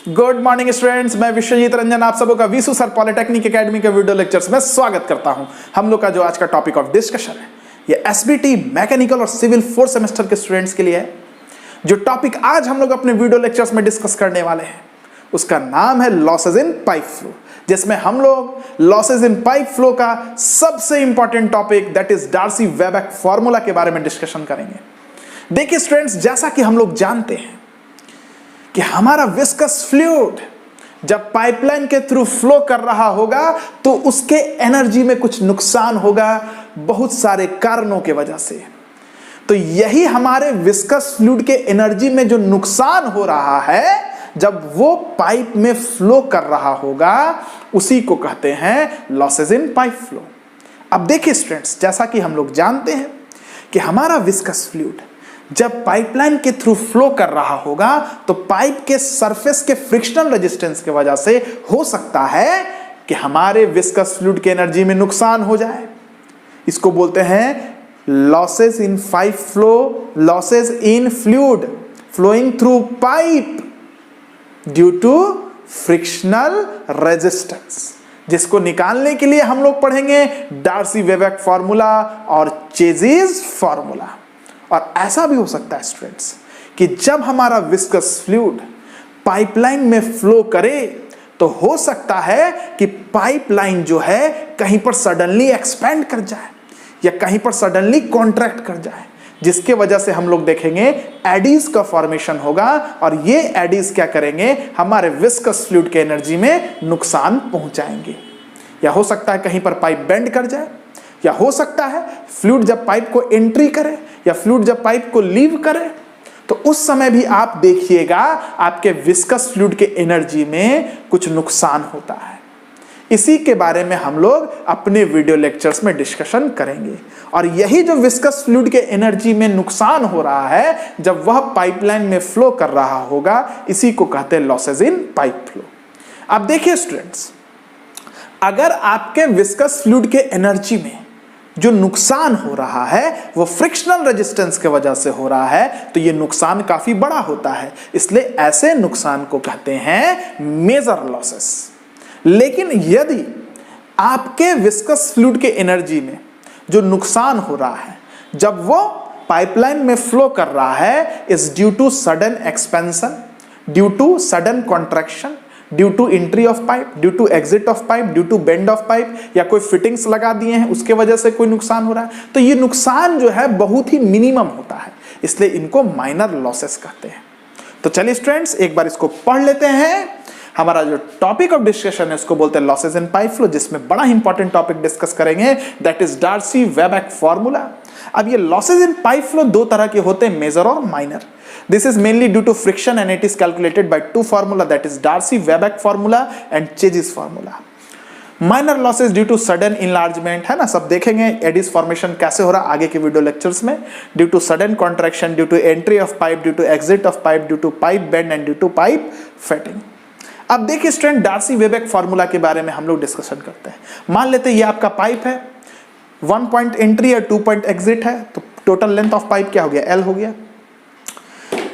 Good morning students, मैं विश्वजीत रंजन आप सबों का विशु सर पॉलिटेक्निक एकेडमी के वीडियो लेक्चर्स में स्वागत करता हूं। हम लोग का जो आज का टॉपिक ऑफ डिस्कशन है ये एसबीटी मैकेनिकल और सिविल 4th सेमेस्टर के स्टूडेंट्स के लिए है। जो टॉपिक आज हम लोग अपने वीडियो लेक्चर्स में डिस्कस करने वाले हैं उसका नाम है लॉसेज इन पाइप फ्लो, जिसमें हम लोग लॉसेज इन पाइप फ्लो का सबसे important topic that is Darcy Weisbach formula के बारे में डिस्कशन करेंगे। देखिए स्टूडेंट्स, जैसा कि हम लोग जानते हैं कि हमारा विस्कस फ्लूइड जब पाइपलाइन के थ्रू फ्लो कर रहा होगा तो उसके एनर्जी में कुछ नुकसान होगा बहुत सारे कारणों के वजह से। तो यही हमारे विस्कस फ्लूइड के एनर्जी में जो नुकसान हो रहा है जब वो पाइप में फ्लो कर रहा होगा उसी को कहते हैं लॉसेज इन पाइप फ्लो। अब देखिए स्टूडेंट्स, जैसा कि हम लोग जानते हैं कि हमारा विस्कस फ्लूइड जब पाइपलाइन के थ्रू फ्लो कर रहा होगा तो पाइप के सरफेस के फ्रिक्शनल रेजिस्टेंस की वजह से हो सकता है कि हमारे विस्कस फ्लूइड के एनर्जी में नुकसान हो जाए। इसको बोलते हैं losses in pipe flow, losses in fluid flowing through pipe due to frictional resistance, जिसको निकालने के लिए हम लोग पढ़ेंगे डार्सी-वेबेक फॉर्मूला और चेजिस फॉर्मूला। और ऐसा भी हो सकता है स्टूडेंट्स कि जब हमारा विस्कस फ्लूइड पाइपलाइन में फ्लो करे तो हो सकता है कि पाइपलाइन जो है कहीं पर सडनली एक्सपेंड कर जाए या कहीं पर सडनली कॉन्ट्रैक्ट कर जाए, जिसके वजह से हम लोग देखेंगे एडीज का फॉर्मेशन होगा और ये एडीज क्या करेंगे, हमारे विस्कस फ्लूइड के एनर्जी में नुकसान पहुंचाएंगे। या हो सकता है कहीं पर पाइप बेंड कर जाए, या हो सकता है फ्लूइड जब पाइप को एंट्री करे या फ्लूइड जब पाइप को लीव करे तो उस समय भी आप देखिएगा आपके विस्कस फ्लूइड के एनर्जी में कुछ नुकसान होता है। इसी के बारे में हम लोग अपने वीडियो लेक्चर्स में डिस्कशन करेंगे। और यही जो विस्कस फ्लूइड के एनर्जी में नुकसान हो रहा है जब वह पाइपलाइन में फ्लो कर रहा होगा, इसी को कहते हैं लॉसेज इन पाइप फ्लो। अब देखिए स्टूडेंट्स, अगर आपके विस्कस फ्लूइड के एनर्जी में जो नुकसान हो रहा है वो फ्रिक्शनल रेजिस्टेंस की वजह से हो रहा है तो ये नुकसान काफी बड़ा होता है, इसलिए ऐसे नुकसान को कहते हैं मेजर लॉसेस। लेकिन यदि आपके विस्कस फ्लूइड के एनर्जी में जो नुकसान हो रहा है जब वो पाइपलाइन में फ्लो कर रहा है is due to sudden expansion, due to sudden contraction, due to entry of pipe, due to exit of pipe, due to bend of pipe, या कोई फिटिंग्स लगा दिए हैं उसके वजह से कोई नुकसान हो रहा है, तो ये नुकसान जो है बहुत ही मिनिमम होता है, इसलिए इनको माइनर लॉसेस कहते हैं। तो चलिए स्टूडेंट्स एक बार इसको पढ़ लेते हैं। हमारा जो टॉपिक ऑफ डिस्कशन है उसको बोलते हैं लॉसेज इन पाइप फ्लो, जिसमें बड़ा इंपॉर्टेंट टॉपिक डिस्कस करेंगे दैट इज डार्सी-वेबेक फॉर्मूला। अब ये लॉसेज इन पाइप फ्लो दो तरह के होते हैं, मेजर और minor. This is mainly due to friction and it is calculated by two formula, that is Darcy-Weber formula and Chegis formula. Minor losses due to sudden enlargement है ना, सब देखेंगे एडीज फॉर्मेशन कैसे हो रहा है आगे के वीडियो लेक्चर्स में। Due to sudden contraction, due to entry of pipe, due to exit of pipe, due to pipe bend and due to pipe fitting. अब देखिए स्टूडेंट, डार्सी-वेबेक फॉर्मूला के बारे में हम लोग डिस्कशन करते हैं। मान लेते हैं ये आपका पाइप है, 1 पॉइंट एंट्री या 2 पॉइंट एग्जिट है, तो टोटल लेंथ ऑफ पाइप क्या हो गया, L हो गया।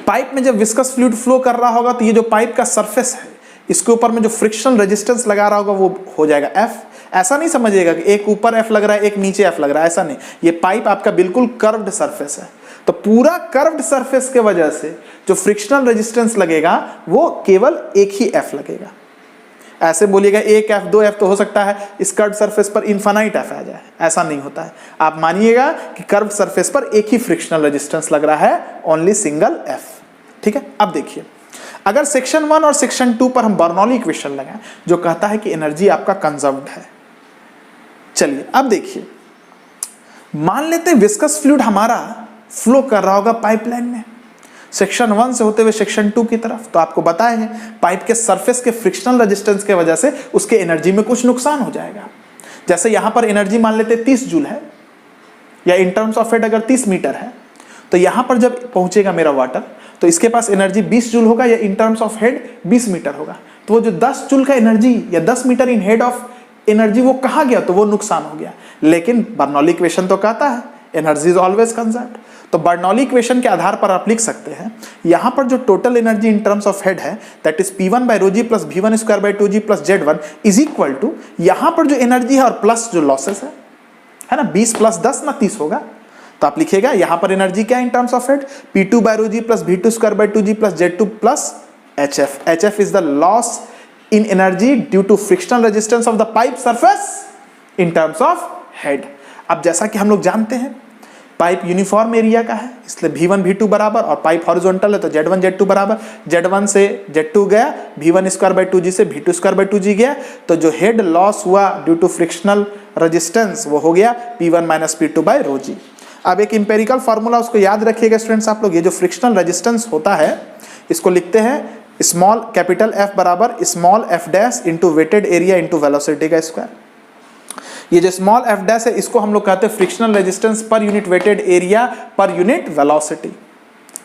पाइप में जब विस्कस फ्लूइड फ्लो कर रहा होगा तो ये जो पाइप का सरफेस है इसके ऊपर में जो फ्रिक्शनल रेजिस्टेंस लगा रहा होगा वो हो जाएगा F। ऐसा नहीं समझिएगा कि एक ऊपर F लग रहा है एक नीचे F लग रहा है, ऐसा नहीं। ये पाइप आपका बिल्कुल कर्व्ड सरफेस है, तो पूरा कर्व्ड सरफेस के वजह से जो फ्रिक्शनल रेजिस्टेंस लगेगा वो केवल एक ही F लगेगा। ऐसे बोलिएगा 1 F 2 F तो हो सकता है इस कर्व सरफेस पर इनफाइनाइट F आ जाए, ऐसा नहीं होता है। आप मानिएगा कि कर्व सरफेस पर एक ही फ्रिक्शनल रेजिस्टेंस लग रहा है, ओनली सिंगल F। ठीक है, अब देखिए अगर सेक्शन 1 और सेक्शन 2 पर हम बर्नौली इक्वेशन लगाएं जो कहता है कि एनर्जी आपका कंजर्व्ड है। चलिए अब देखिए, मान लेते हैं विस्कस फ्लूइड हमारा फ्लो कर रहा होगा पाइपलाइन में सेक्शन 1 से होते हुए सेक्शन 2 की तरफ, तो आपको बताए हैं पाइप के सरफेस के फ्रिक्शनल रेजिस्टेंस के वजह से उसके एनर्जी में कुछ नुकसान हो जाएगा। जैसे यहां पर एनर्जी मान लेते 30 जूल है, या इन टर्म्स ऑफ हेड अगर 30 मीटर है, तो यहां पर जब पहुंचेगा मेरा वाटर तो इसके पास एनर्जी 20 जूल होगा, या in terms of head 20 metre होगा। तो वो जो 10 जूल का एनर्जी या 10 metre in head of energy वो कहां गया, तो वो नुकसान हो गया। लेकिन बर्नौली इक्वेशन तो कहता है एनर्जी इज ऑलवेज कंजर्व्ड। तो बर्नौली इक्वेशन के आधार पर आप लिख सकते हैं यहां पर जो total energy in terms of head है that is P1 by rho G plus V1 square by 2G plus Z1 is equal to यहां पर जो एनर्जी है और प्लस जो लॉसेस है ना 20 प्लस 10 ना 30 होगा। तो आप लिखिएगा यहां पर एनर्जी क्या है in terms of head P2 by rho G plus V2 square by 2G plus Z2 plus HF। HF is the loss in energy due to frictional resistance of the pipe surface in terms of head. अब जैसा कि हम लोग जानते हैं pipe uniform area का है इसलिए V1 V2 बराबर और पाइप हॉरिजॉन्टल है तो Z1 Z2 बराबर। Z1 से Z2 गया V1 स्क्वायर बाय 2G से V2 स्क्वायर बाय 2G गया तो जो हेड लॉस हुआ ड्यू टू फ्रिक्शनल रेजिस्टेंस वो हो गया P1 minus P2 by rho जी। अब एक इंपेरिकल फॉर्मूला उसको याद रखिएगा स्टूडेंट्स आप लोग, ये जो फ्रिक्शनल रेजिस्टेंस होता है इसको लिखते हैं स्मॉल कैपिटल F बराबर small f dash into wetted area into velocity का स्क्वायर। ये जो स्मॉल f डैश है इसको हम लोग कहते हैं frictional resistance per unit weighted area per unit velocity.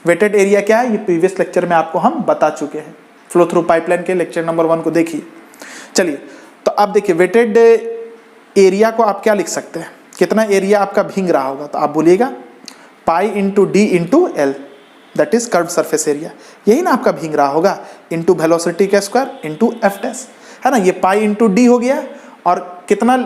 Wetted area क्या है ये प्रीवियस लेक्चर में आपको हम बता चुके हैं, फ्लो थ्रू पाइपलाइन के लेक्चर नंबर 1 को देखिए। चलिए तो अब देखिए वेटेड एरिया को आप क्या लिख सकते हैं, कितना एरिया आपका भींग रहा होगा तो आप बोलिएगा पाई into D into L that is curve surface area, यही ना आपका भींग रहा होगा इंटू वेलोसिटी का स्क्वायर इंटू एफ डैश है ना। ये पाई इंटू डी हो गया और कितना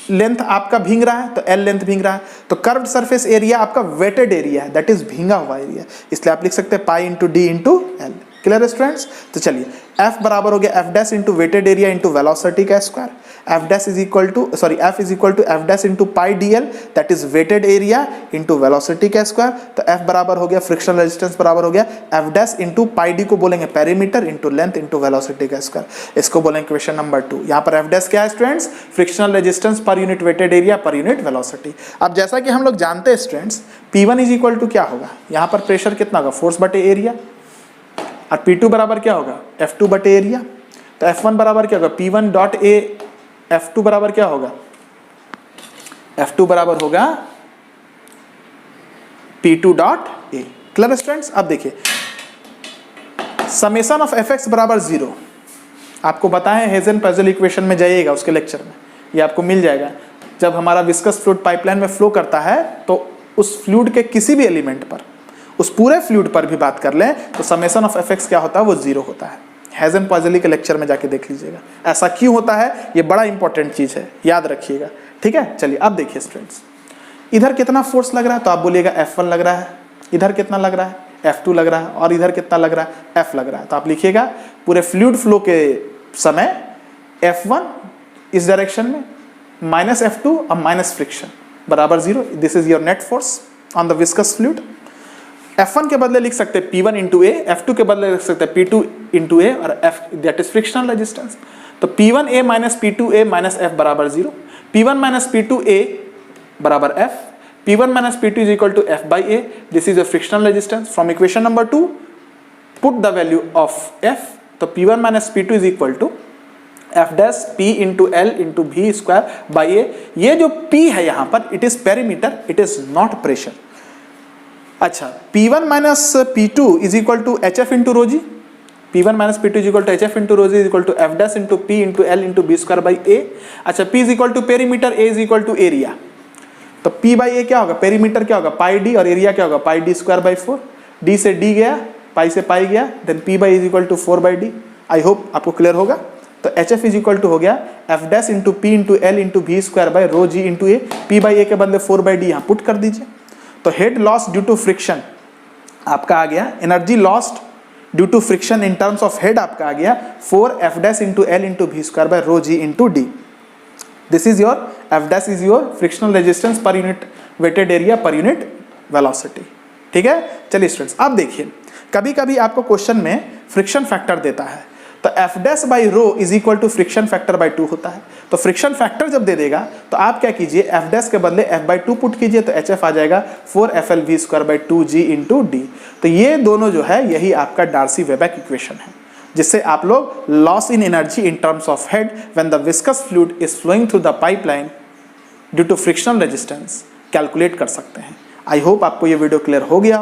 लेंथ आपका भींग रहा है तो एल लेंथ भींग रहा है तो कर्व्ड सरफेस एरिया आपका वेटेड एरिया है दैट इज भींगा हुआ एरिया, इसलिए आप लिख सकते हैं pi into D into L. Clear students. तो चलिए F बराबर हो गया F dash into wetted area into velocity का square. F dash is equal to F is equal to F dash into pi D L that is wetted area into velocity का square. तो F बराबर हो गया frictional resistance बराबर हो गया F dash into pi D को बोलेंगे perimeter into length into velocity का स्क्वायर, इसको बोलेंगे क्वेश्चन नंबर 2। यहाँ पर F डैश क्या है students, frictional resistance per unit weighted area per unit velocity. अब जैसा कि हम लोग जानते हैं students P1 is equal to क्या होगा, यहाँ पर प्रेशर कितना होगा फोर्स बटे एरिया और P2 बराबर क्या होगा F2 बटे एरिया। तो F1 बराबर क्या होगा P1 डॉट ए, F2 बराबर क्या होगा F2 बराबर होगा P2 dot A. Clear students. अब देखिए समेशन ऑफ Fx बराबर 0 आपको बताएं हेजन-पजल इक्वेशन में जाइएगा उसके लेक्चर में ये आपको मिल जाएगा। जब हमारा विस्कस फ्लूइड पाइपलाइन में फ्लो करता है तो उस फ्लूइड के किसी भी एलिमेंट पर, उस पूरे फ्लूइड पर भी बात कर लें तो समेशन ऑफ Fx क्या होता है वो 0 होता है। हेजन-पजल के लेक्चर में जाके देख लीजिएगा ऐसा क्यों होता है, ये बड़ा इंपॉर्टेंट चीज है, याद रखिएगा। ठीक है चलिए अब देखिए स्टूडेंट्स इधर कितना फोर्स लग रहा है तो आप बोलिएगा F1 लग रहा है, इधर कितना लग रहा है F2 लग रहा है और इधर कितना लग रहा है F लग रहा है। तो आप लिखिएगा पूरे फ्लूइड फ्लो के समय F1 इस डायरेक्शन में माइनस F2 और माइनस फ्रिक्शन बराबर 0, this is your net force on the viscous fluid. F1 के बदले लिख सकते हैं P1 इंटू ए, F2 के बदले लिख सकते हैं P2 इंटू ए और F that is frictional resistance. तो P1A minus P2A minus F बराबर 0, P1 माइनस P2A बराबर F, P1 minus P2 is equal to F by A, this is a frictional resistance. From equation number 2 put the value of F, तो P1 minus P2 is equal to F dash P into L into V square by A। ये जो P है यहाँ पर it is perimeter, it is not pressure. अच्छा P1 minus P2 is equal to HF into rho G, P1 minus P2 is equal to HF into rho G is equal to F dash into P into L into B square by A। अच्छा P is equal to perimeter, A is equal to area, तो P by A क्या होगा, perimeter क्या होगा pi D और area क्या होगा pi D square by 4। D से D गया, पाई से पाई गया, then P by is equal to 4 by D. I hope आपको क्लियर होगा। तो HF इज इक्वल टू हो गया F dash into P into L into V square by rho G into A, P by A के बदले 4 by D यहाँ put कर दीजिए। तो head loss due to friction आपका आ गया, energy lost due to friction in terms of head आपका आ गया 4 F dash into L into V square by rho G into D। This is your F dash is your frictional resistance per unit weighted area per unit velocity. ठीक है चलिए students अब देखिए कभी कभी आपको क्वेश्चन में फ्रिक्शन फैक्टर देता है तो F dash by rho is equal to friction factor by 2 होता है। तो फ्रिक्शन फैक्टर जब दे देगा तो आप क्या कीजिए F डैश के बदले F बाई 2 पुट कीजिए तो HF आ जाएगा 4 FL V square by 2G into D। तो ये दोनों जो है यही आपका डार्सी-वेबेक इक्वेशन है जिससे आप लोग loss in energy in terms of head when the viscous fluid is flowing through the pipeline due to frictional resistance calculate कर सकते हैं। आई होप आपको ये वीडियो क्लियर हो गया।